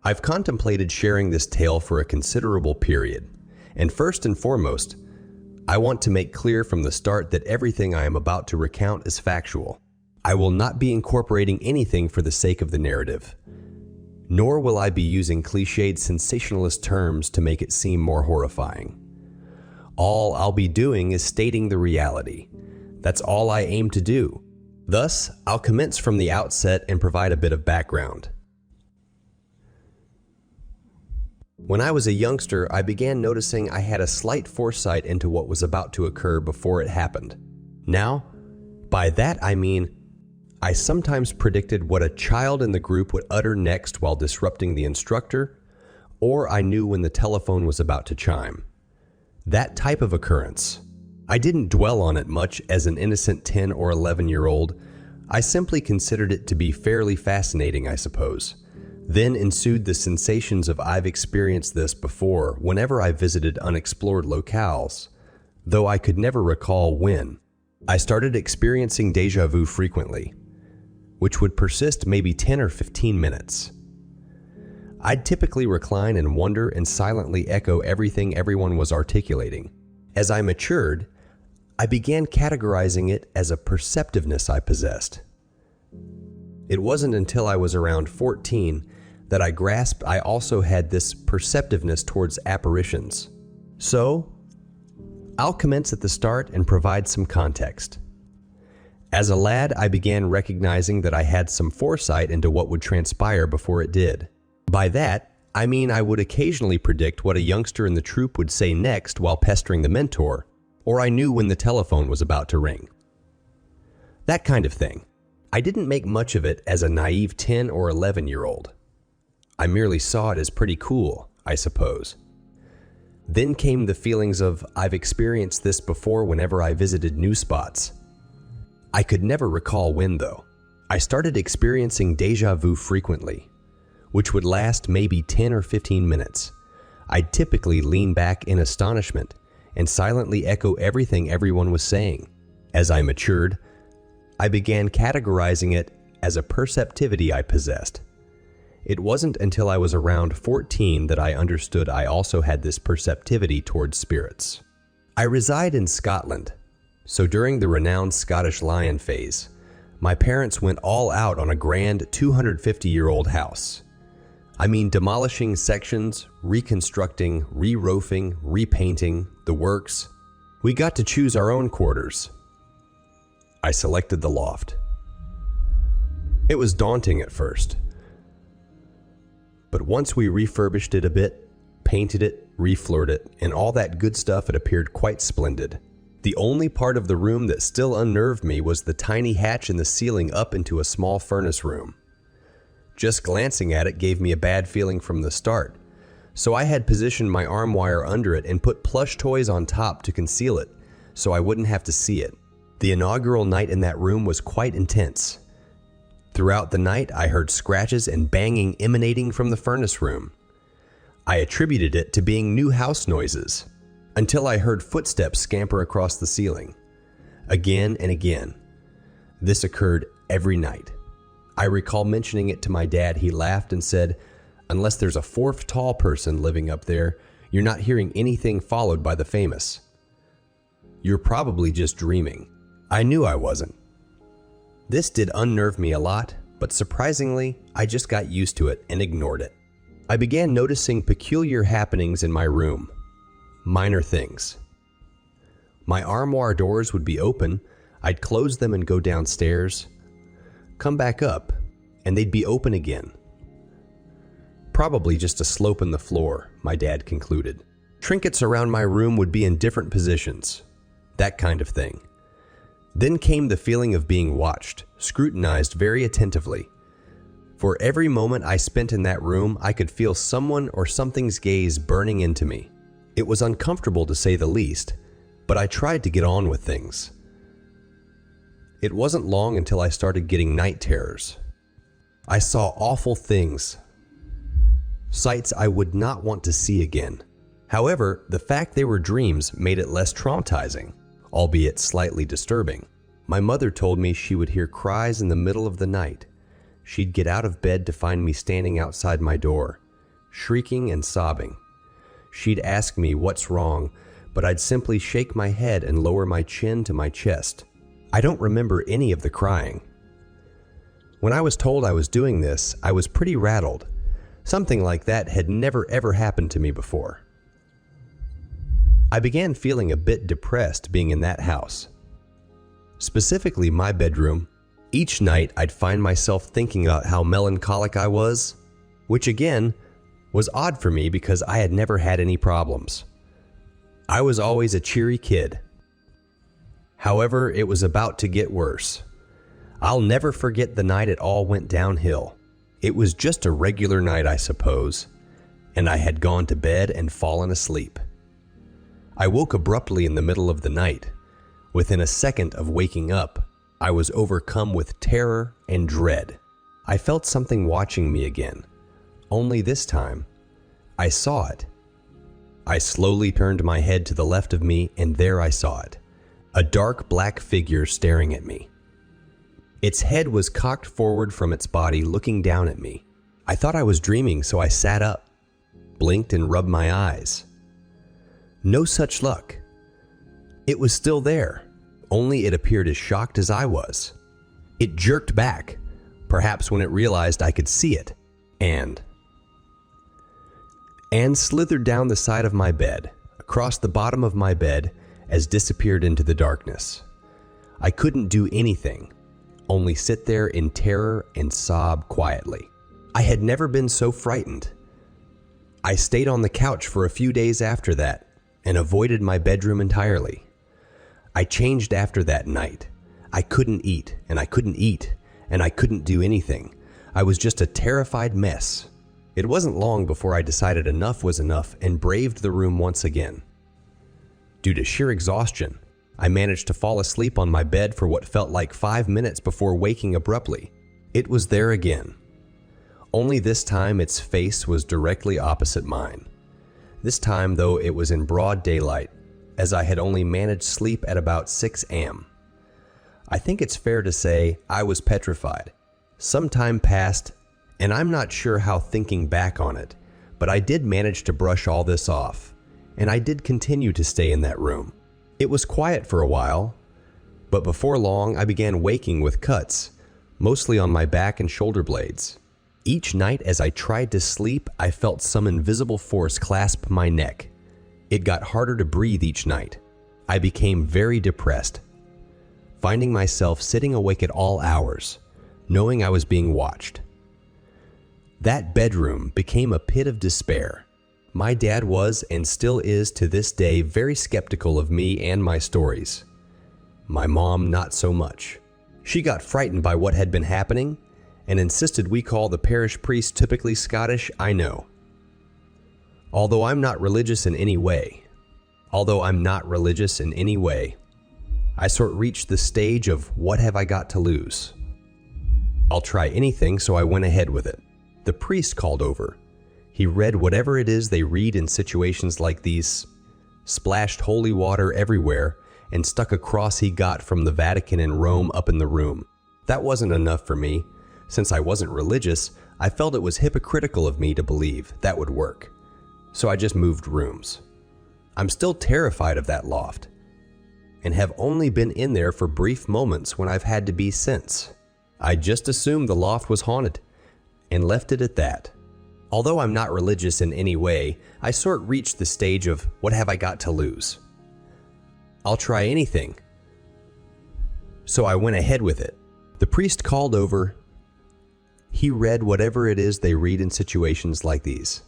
I've contemplated sharing this tale for a considerable period, and first and foremost, I want to make clear from the start that everything I am about to recount is factual. I will not be incorporating anything for the sake of the narrative, nor will I be using cliched sensationalist terms to make it seem more horrifying. All I'll be doing is stating the reality. That's all I aim to do. Thus, I'll commence from the outset and provide a bit of background. When I was a youngster, I began noticing I had a slight foresight into what was about to occur before it happened. Now, by that I mean, I sometimes predicted what a child in the group would utter next while disrupting the instructor, or I knew when the telephone was about to chime. That type of occurrence. I didn't dwell on it much as an innocent 10 or 11-year-old. I simply considered it to be fairly fascinating, I suppose. Then ensued the sensations of I've experienced this before whenever I visited unexplored locales, though I could never recall when. I started experiencing déjà vu frequently, which would persist maybe 10 or 15 minutes. I'd typically recline and wonder and silently echo everything everyone was articulating. As I matured, I began categorizing it as a perceptiveness I possessed. It wasn't until I was around 14 that I grasped I also had this perceptiveness towards apparitions. So, I'll commence at the start and provide some context. As a lad, I began recognizing that I had some foresight into what would transpire before it did. By that, I mean I would occasionally predict what a youngster in the troop would say next while pestering the mentor, or I knew when the telephone was about to ring. That kind of thing. I didn't make much of it as a naive 10 or 11-year-old. I merely saw it as pretty cool, I suppose. Then came the feelings of I've experienced this before whenever I visited new spots. I could never recall when though. I started experiencing déjà vu frequently, which would last maybe 10 or 15 minutes. I'd typically lean back in astonishment and silently echo everything everyone was saying. As I matured, I began categorizing it as a perceptivity I possessed. It wasn't until I was around 14 that I understood I also had this perceptivity towards spirits. I reside in Scotland, so during the renowned Scottish Lion phase, my parents went all out on a grand 250-year-old house. I mean demolishing sections, reconstructing, re-roofing, repainting, the works. We got to choose our own quarters. I selected the loft. It was daunting at first. But once we refurbished it a bit, painted it, refloored it, and all that good stuff, it appeared quite splendid. The only part of the room that still unnerved me was the tiny hatch in the ceiling up into a small furnace room. Just glancing at it gave me a bad feeling from the start, so I had positioned my arm wire under it and put plush toys on top to conceal it so I wouldn't have to see it. The inaugural night in that room was quite intense. Throughout the night, I heard scratches and banging emanating from the furnace room. I attributed it to being new house noises, until I heard footsteps scamper across the ceiling. Again and again. This occurred every night. I recall mentioning it to my dad. He laughed and said, "Unless there's a fourth tall person living up there, you're not hearing anything followed by the famous. You're probably just dreaming." I knew I wasn't. This did unnerve me a lot, but surprisingly, I just got used to it and ignored it. I began noticing peculiar happenings in my room. Minor things. My armoire doors would be open, I'd close them and go downstairs, come back up, and they'd be open again. Probably just a slope in the floor, my dad concluded. Trinkets around my room would be in different positions. That kind of thing. Then came the feeling of being watched, scrutinized very attentively. For every moment I spent in that room, I could feel someone or something's gaze burning into me. It was uncomfortable to say the least, but I tried to get on with things. It wasn't long until I started getting night terrors. I saw awful things, sights I would not want to see again. However, the fact they were dreams made it less traumatizing, albeit slightly disturbing. My mother told me she would hear cries in the middle of the night. She'd get out of bed to find me standing outside my door. shrieking and sobbing. She'd ask me what's wrong, but I'd simply shake my head and lower my chin to my chest. I don't remember any of the crying. When I was told I was doing this, I was pretty rattled. Something like that had never ever happened to me before. I began feeling a bit depressed being in that house. Specifically my bedroom. Each night I'd find myself thinking about how melancholic I was, which again was odd for me because I had never had any problems. I was always a cheery kid. However, it was about to get worse. I'll never forget the night it all went downhill. It was just a regular night, I suppose, and I had gone to bed and fallen asleep. I woke abruptly in the middle of the night. Within a second of waking up, I was overcome with terror and dread. I felt something watching me again, only this time, I saw it. I slowly turned my head to the left of me, and there I saw it, a dark black figure staring at me. Its head was cocked forward from its body, looking down at me. I thought I was dreaming, so I sat up, blinked and rubbed my eyes. No such luck. It was still there, only it appeared as shocked as I was. It jerked back, perhaps when it realized I could see it, and slithered down the side of my bed, across the bottom of my bed, as disappeared into the darkness. I couldn't do anything, only sit there in terror and sob quietly. I had never been so frightened. I stayed on the couch for a few days after that, and avoided my bedroom entirely. I changed after that night. I couldn't eat, and I couldn't eat, and I couldn't do anything. I was just a terrified mess. It wasn't long before I decided enough was enough and braved the room once again. Due to sheer exhaustion, I managed to fall asleep on my bed for what felt like 5 minutes before waking abruptly. It was there again. Only this time its face was directly opposite mine. This time, though, it was in broad daylight, as I had only managed sleep at about 6 a.m. I think it's fair to say I was petrified. Some time passed, and I'm not sure how thinking back on it, but I did manage to brush all this off, and I did continue to stay in that room. It was quiet for a while, but before long I began waking with cuts, mostly on my back and shoulder blades. Each night as I tried to sleep, I felt some invisible force clasp my neck. It got harder to breathe each night. I became very depressed, finding myself sitting awake at all hours, knowing I was being watched. That bedroom became a pit of despair. My dad was and still is to this day very skeptical of me and my stories. My mom not so much. She got frightened by what had been happening and insisted we call the parish priest typically Scottish, I know. Although I'm not religious in any way, I sort of reached the stage of what have I got to lose? I'll try anything, so I went ahead with it. The priest called over. He read whatever it is they read in situations like these, splashed holy water everywhere, and stuck a cross he got from the Vatican in Rome up in the room. That wasn't enough for me. Since I wasn't religious, I felt it was hypocritical of me to believe that would work. So I just moved rooms. I'm still terrified of that loft, and have only been in there for brief moments when I've had to be since. I just assumed the loft was haunted, and left it at that. Although I'm not religious in any way, I sort of reached the stage of what have I got to lose? I'll try anything. So I went ahead with it. The priest called over. He read whatever it is they read in situations like these.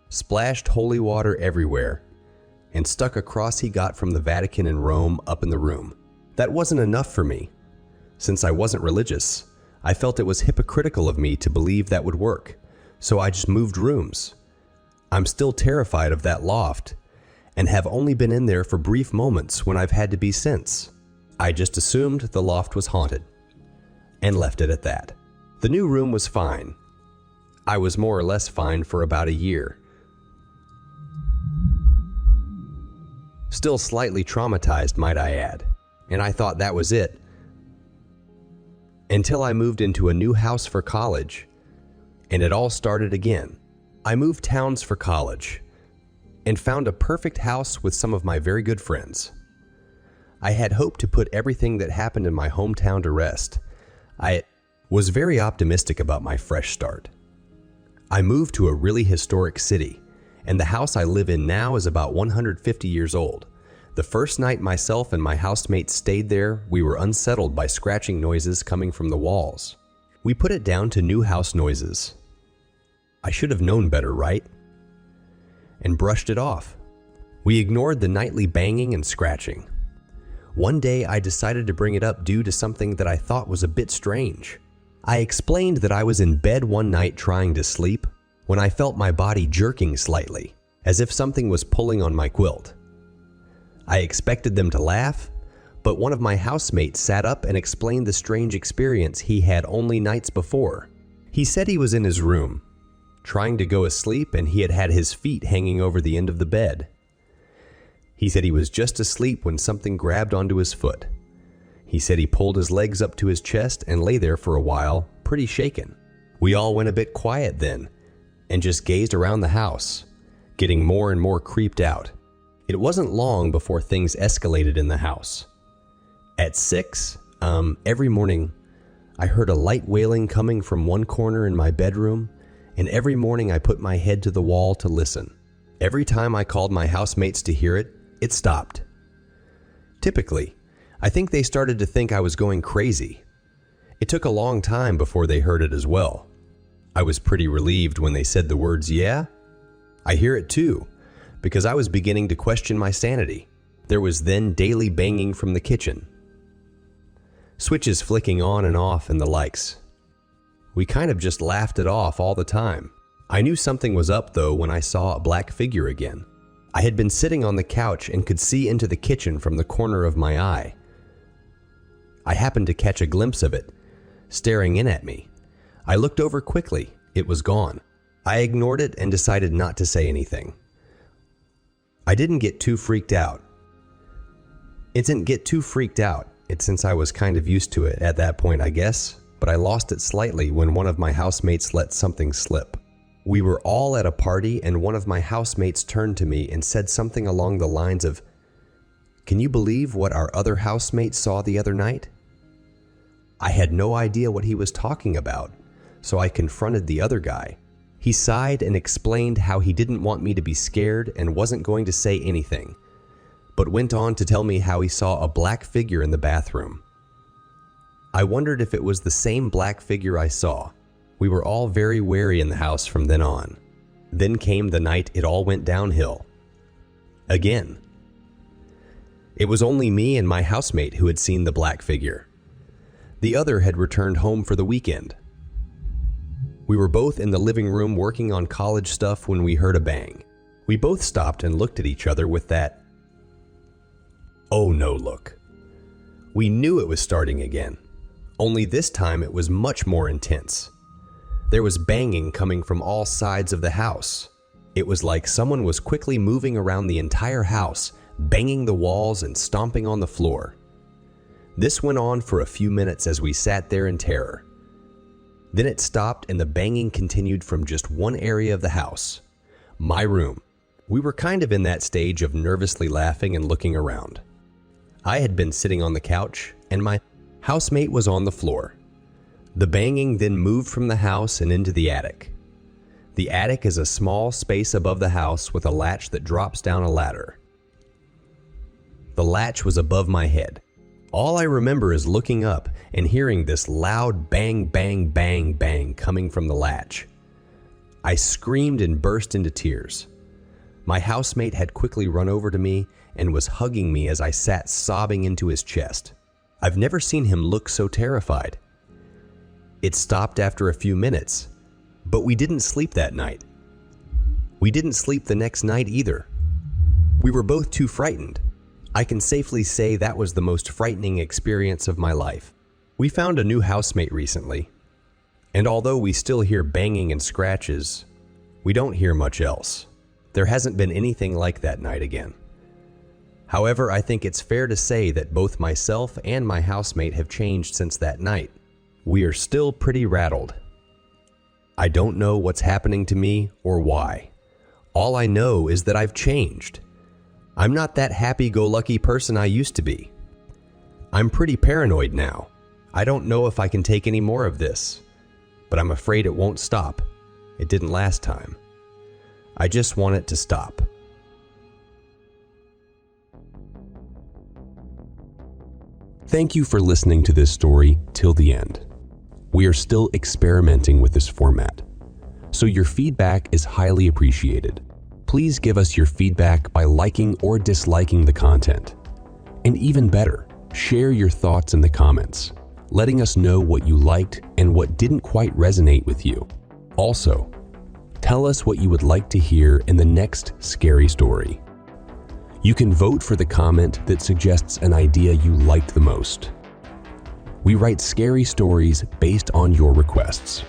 Splashed holy water everywhere, and stuck a cross he got from the Vatican in Rome up in the room. That wasn't enough for me. Since I wasn't religious, I felt it was hypocritical of me to believe that would work, so I just moved rooms. I'm still terrified of that loft, and have only been in there for brief moments when I've had to be since. I just assumed the loft was haunted, and left it at that. The new room was fine. I was more or less fine for about a year. Still slightly traumatized, might I add, and I thought that was it. Until I moved into a new house for college, and it all started again. I moved towns for college and found a perfect house with some of my very good friends. I had hoped to put everything that happened in my hometown to rest. I was very optimistic about my fresh start. I moved to a really historic city, and the house I live in now is about 150 years old. The first night myself and my housemates stayed there, we were unsettled by scratching noises coming from the walls. We put it down to new house noises. I should have known better, right? And brushed it off. We ignored the nightly banging and scratching. One day I decided to bring it up due to something that I thought was a bit strange. I explained that I was in bed one night trying to sleep when I felt my body jerking slightly, as if something was pulling on my quilt. I expected them to laugh, but one of my housemates sat up and explained the strange experience he had only nights before. He said he was in his room, trying to go asleep, and he had had his feet hanging over the end of the bed. He said he was just asleep when something grabbed onto his foot. He said he pulled his legs up to his chest and lay there for a while, pretty shaken. We all went a bit quiet then, and just gazed around the house, getting more and more creeped out. It wasn't long before things escalated in the house. At 6, every morning, I heard a light wailing coming from one corner in my bedroom, and every morning I put my head to the wall to listen. Every time I called my housemates to hear it, it stopped. Typically, I think they started to think I was going crazy. It took a long time before they heard it as well. I was pretty relieved when they said the words, "Yeah, I hear it too," because I was beginning to question my sanity. There was then daily banging from the kitchen, switches flicking on and off and the likes. We kind of just laughed it off all the time. I knew something was up though when I saw a black figure again. I had been sitting on the couch and could see into the kitchen from the corner of my eye. I happened to catch a glimpse of it, staring in at me. I looked over quickly. It was gone. I ignored it and decided not to say anything. I didn't get too freaked out. It didn't get too freaked out. It's since I was kind of used to it at that point, I guess, but I lost it slightly when one of my housemates let something slip. We were all at a party and one of my housemates turned to me and said something along the lines of, "Can you believe what our other housemate saw the other night?" I had no idea what he was talking about, so I confronted the other guy. He sighed and explained how he didn't want me to be scared and wasn't going to say anything, but went on to tell me how he saw a black figure in the bathroom. I wondered if it was the same black figure I saw. We were all very wary in the house from then on. Then came the night it all went downhill. Again. It was only me and my housemate who had seen the black figure. The other had returned home for the weekend. We were both in the living room working on college stuff when we heard a bang. We both stopped and looked at each other with that "oh no" look. We knew it was starting again, only this time it was much more intense. There was banging coming from all sides of the house. It was like someone was quickly moving around the entire house, banging the walls and stomping on the floor. This went on for a few minutes as we sat there in terror. Then it stopped and the banging continued from just one area of the house, my room. We were kind of in that stage of nervously laughing and looking around. I had been sitting on the couch and my housemate was on the floor. The banging then moved from the house and into the attic. The attic is a small space above the house with a latch that drops down a ladder. The latch was above my head. All I remember is looking up and hearing this loud bang, bang, bang, bang coming from the latch. I screamed and burst into tears. My housemate had quickly run over to me and was hugging me as I sat sobbing into his chest. I've never seen him look so terrified. It stopped after a few minutes, but we didn't sleep that night. We didn't sleep the next night either. We were both too frightened. I can safely say that was the most frightening experience of my life. We found a new housemate recently, and although we still hear banging and scratches, we don't hear much else. There hasn't been anything like that night again. However, I think it's fair to say that both myself and my housemate have changed since that night. We are still pretty rattled. I don't know what's happening to me or why. All I know is that I've changed. I'm not that happy-go-lucky person I used to be. I'm pretty paranoid now. I don't know if I can take any more of this, but I'm afraid it won't stop. It didn't last time. I just want it to stop. Thank you for listening to this story till the end. We are still experimenting with this format, so your feedback is highly appreciated. Please give us your feedback by liking or disliking the content. And even better, share your thoughts in the comments, letting us know what you liked and what didn't quite resonate with you. Also, tell us what you would like to hear in the next scary story. You can vote for the comment that suggests an idea you liked the most. We write scary stories based on your requests.